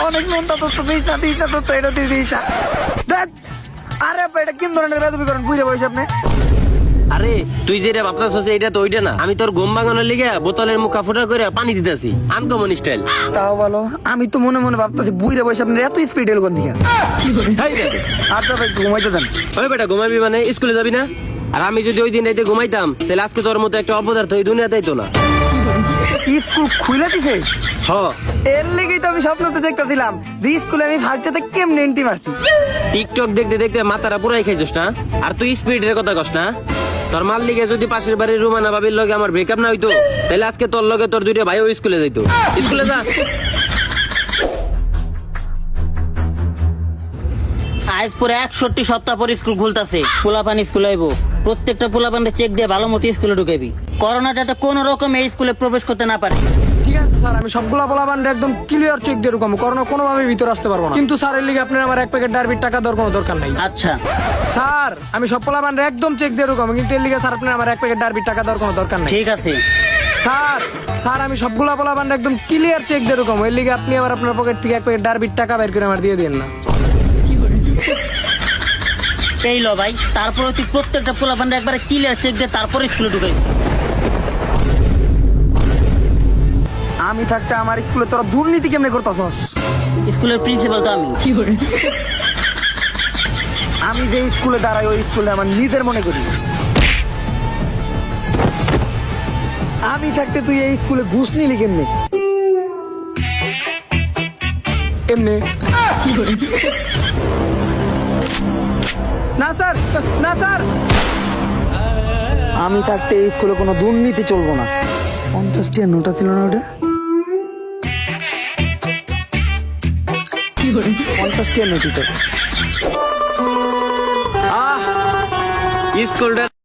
অনেক নুন তো দিস না তো এটা দিয়ে দিস না দেখ। আরে আপা এটা কিন ধরনের বেদবি করেন বুঝে বসে আপনি। আরে তুই যেটা ভাবতেছিস এটা তো ওইটা না, আমি তোর গম বাগানোর লিগে বোতলের মুখা ফুটা করে পানি দিতেছি, আনকমন স্টাইল। তাও বলো, আমি তো মনে মনে ভাবতেছি বুঝে বসে আপনার এত স্পিড এলো কোন দিকে। আচ্ছা ভাই ঘুমাইতে দেন। ওই বেটা ঘুমাবি মানে স্কুলে যাবি না? আর আমি যদি ওই দিন রাইতে ঘুমাইতাম তাহলে আজকে তোর মতো একটা অপদার্থ এই দুনিয়াতেই তো না। স্কুল খুলে দিছে? হ, এর লেগেই তো আমি স্বপ্নতে দেখতেছিলাম যে স্কুলে আমি ফার্স্টে কেমনে এন্ট্রি মারছি। টিকটক দেখতে দেখতে মাথাটা পুরাই খাইছিস না? আর তুই স্পিডের কথা কস না? তোর মাল লিগে যদি পাশের বাড়ির রুমানা বাবির লগে আমার ব্রেকআপ না হইতো তাহলে আজকে তোর লগে তোর দুইটা ভাইও স্কুলে যাইতো। স্কুলে যা। আজ পরে 61 সপ্তাহ পর স্কুল খুলতাছে, পোলাপান স্কুলে আইবো। প্রত্যেকটা পোলাপানকে চেক দিয়ে ভালো মতো স্কুলে ঢুকাবি, করোনা যাতে কোন রকম এই স্কুলে প্রবেশ করতে না পারে। ঠিক আছে স্যার, আমি সবগুলা পোলাপান্ডে একদম ক্লিয়ার চেক দিয়ে রুকামো, কোনোভাবে ভিতরে আসতে পারবো না। কিন্তু স্যার এর লিগে আপনার আমার 1 প্যাকেট ডারবির টাকা দেওয়ার কোনো দরকার নাই। আচ্ছা স্যার আমি সব পোলাপান্ডে একদম চেক দিয়ে রুকামো, কিন্তু এর লিগে স্যার আপনার আমার 1 প্যাকেট ডারবির টাকা দেওয়ার কোনো দরকার নাই। ঠিক আছে। স্যার আমি সবগুলা পোলাপান্ডে একদম ক্লিয়ার চেক দিয়ে রুকামো, এর লিগে আপনি আবার আপনার পকেট থেকে 1 প্যাকেট ডারবির টাকা বের করে আমার দিয়ে দিন না। এই লো ভাই, তারপরে তুই প্রত্যেকটা পোলাপানটা একবারে ক্লিয়ার চেক দিয়ে তারপরে স্কুলে ঢুকাইবি। আমি থাকতে আমার স্কুলে তোরা দুর্নীতি কেমনে করতেছস? স্কুলের প্রিন্সিপাল তো আমি। আমি যে স্কুলে দাঁড়াই ওই স্কুলে আমার নিজের মনে করি। আমি থাকতে তুই এই স্কুলে ঘুষ নিলি কেমনে? এমনি না স্যার, না স্যার। আমি থাকতে এই স্কুলে কোনো দুর্নীতি চলবো না। 50 টাকার নোটা ছিল না ওটা? 50 টাকার নোট এটা। স্কুলটা